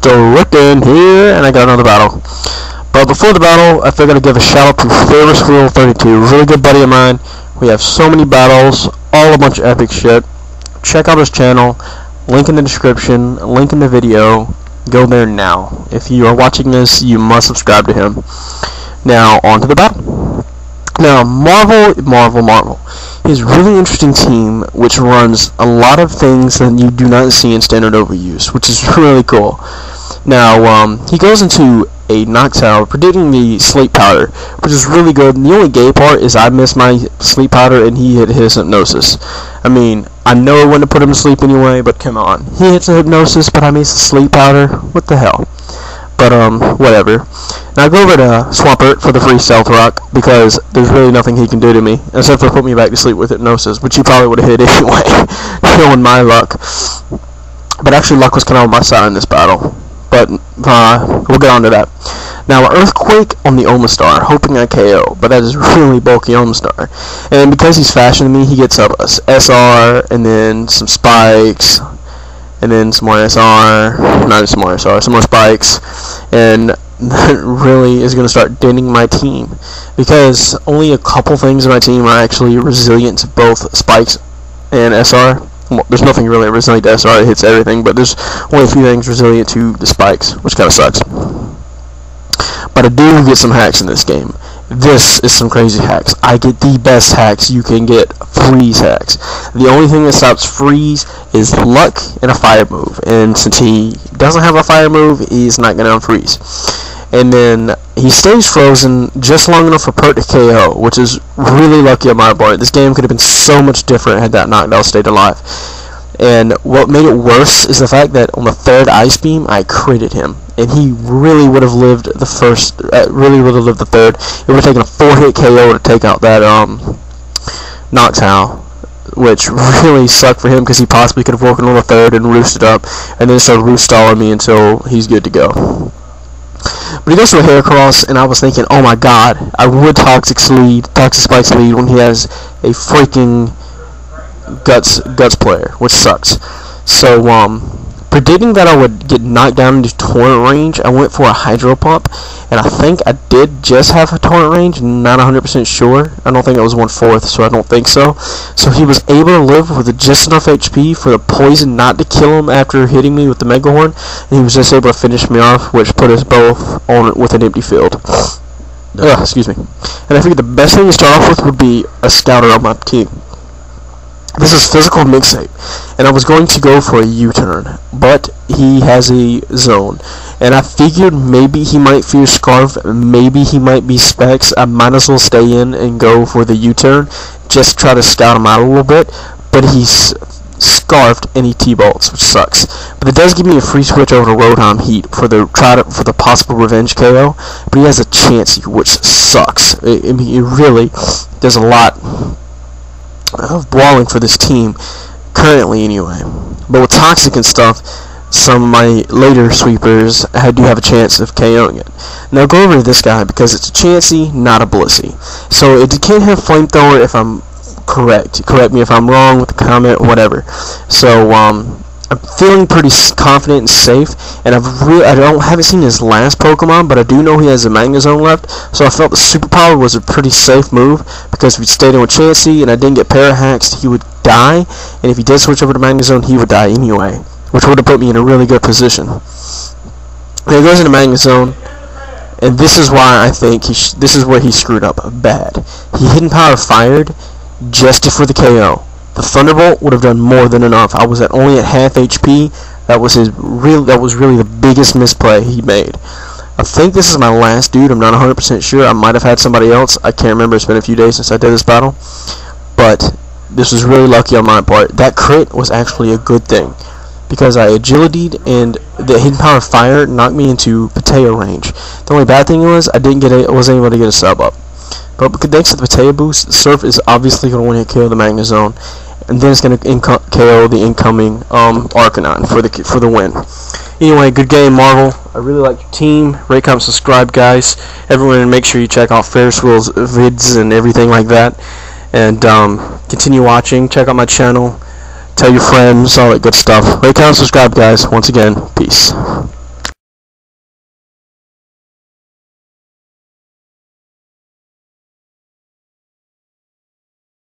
StrickeN here, and I got another battle. But before the battle, I figured I'd give a shout out to Ferris32, really good buddy of mine. We have so many battles, all a bunch of epic shit. Check out his channel, link in the description, link in the video. Go there now. If you are watching this, you must subscribe to him. Now, on to the battle. Now, Marvel. He's a really interesting team which runs a lot of things that you do not see in standard overuse, which is really cool. Now, he goes into a knockdown predicting the sleep powder, which is really good. And the only gay part is I missed my sleep powder and he hit his hypnosis. I mean, I know I wouldn't have put him to sleep anyway, but come on. He hits a hypnosis, but I missed the sleep powder. What the hell? But, whatever. Now, I go over to Swampert for the free stealth rock, because there's really nothing he can do to me, except for put me back to sleep with hypnosis, which he probably would have hit anyway, knowing my luck. But actually, luck was kind of on my side in this battle. But, we'll get on to that. Now, Earthquake on the Omastar, hoping I KO, but that is really bulky Omastar. And because he's faster than me, he gets up us SR, and then some spikes, and then some more SR, not some more SR, some more spikes, and that really is going to start denting my team, because only a couple things in my team are actually resilient to both spikes and SR. Well, there's nothing really resilient to SR, it hits everything, but there's only a few things resilient to the spikes, which kind of sucks. But I do get some hacks in this game. This is some crazy hacks. I get the best hacks you can get, freeze hacks. The only thing that stops freeze is luck and a fire move, and since he doesn't have a fire move, he's not going to unfreeze. And then he stays frozen just long enough for Pert to KO, which is really lucky on my part. This game could have been so much different had that knockdown stayed alive. And what made it worse is the fact that on the third ice beam, I critted him, and he really would have lived the first. Really would have lived the third. It would have taken a 4-hit KO to take out that knockdown, which really sucked for him because he possibly could have woken on the third and roosted up, and then started roost stalling me until he's good to go. But he goes to a hair cross, and I was thinking, oh my god, I would Toxic Spike's lead when he has a freaking guts player, which sucks. So, predicting that I would get knocked down into torrent range, I went for a hydro pump, and I think I did just have a torrent range, not 100% sure. I don't think it was 1/4, so I don't think so. So he was able to live with just enough HP for the poison not to kill him after hitting me with the Mega Horn, and he was just able to finish me off, which put us both on with an empty field. Excuse me. And I figured the best thing to start off with would be a scouter on my team. This is physical mixtape, and I was going to go for a U-turn, but he has a zone, and I figured maybe he might fear Scarf, maybe he might be Specs. I might as well stay in and go for the U-turn, just try to scout him out a little bit, but he's Scarfed and he T-bolts, which sucks. But it does give me a free switch over to Roadham Heat for the possible revenge KO, but he has a chance, which sucks. I mean, it really does a lot of brawling for this team currently anyway. But with Toxic and stuff, some of my later sweepers do have a chance of KOing it. Now go over to this guy because it's a Chansey, not a Blissey. So it can't have Flamethrower if I'm correct. Correct me if I'm wrong with the comment or whatever. So I'm feeling pretty confident and safe, and I haven't seen his last Pokemon, but I do know he has a Magnezone left, so I felt the Superpower was a pretty safe move, because if he stayed in with Chansey and I didn't get Parahaxed, he would die, and if he did switch over to Magnezone, he would die anyway, which would have put me in a really good position. And he goes into Magnezone, and this is why I think this is where he screwed up bad. He Hidden Power fired just for the KO. The Thunderbolt would have done more than enough. I was only at half HP. That was really the biggest misplay he made. I think this is my last dude. I'm not 100% sure. I might have had somebody else. I can't remember. It's been a few days since I did this battle. But this was really lucky on my part. That crit was actually a good thing, because I agility'd and the Hidden Power Fire knocked me into Pateo range. The only bad thing was I wasn't able to get a sub up. But thanks to the Pateo boost, Surf is obviously going to want to KO the Magnezone, and then it's going to KO the incoming Arcanine for the win. Anyway, good game, Marvel. I really like your team. Rate, comment, subscribe, guys. Everyone, make sure you check out Ferris Wheel's vids and everything like that. And continue watching. Check out my channel. Tell your friends, all that good stuff. Rate, comment, subscribe, guys. Once again, peace.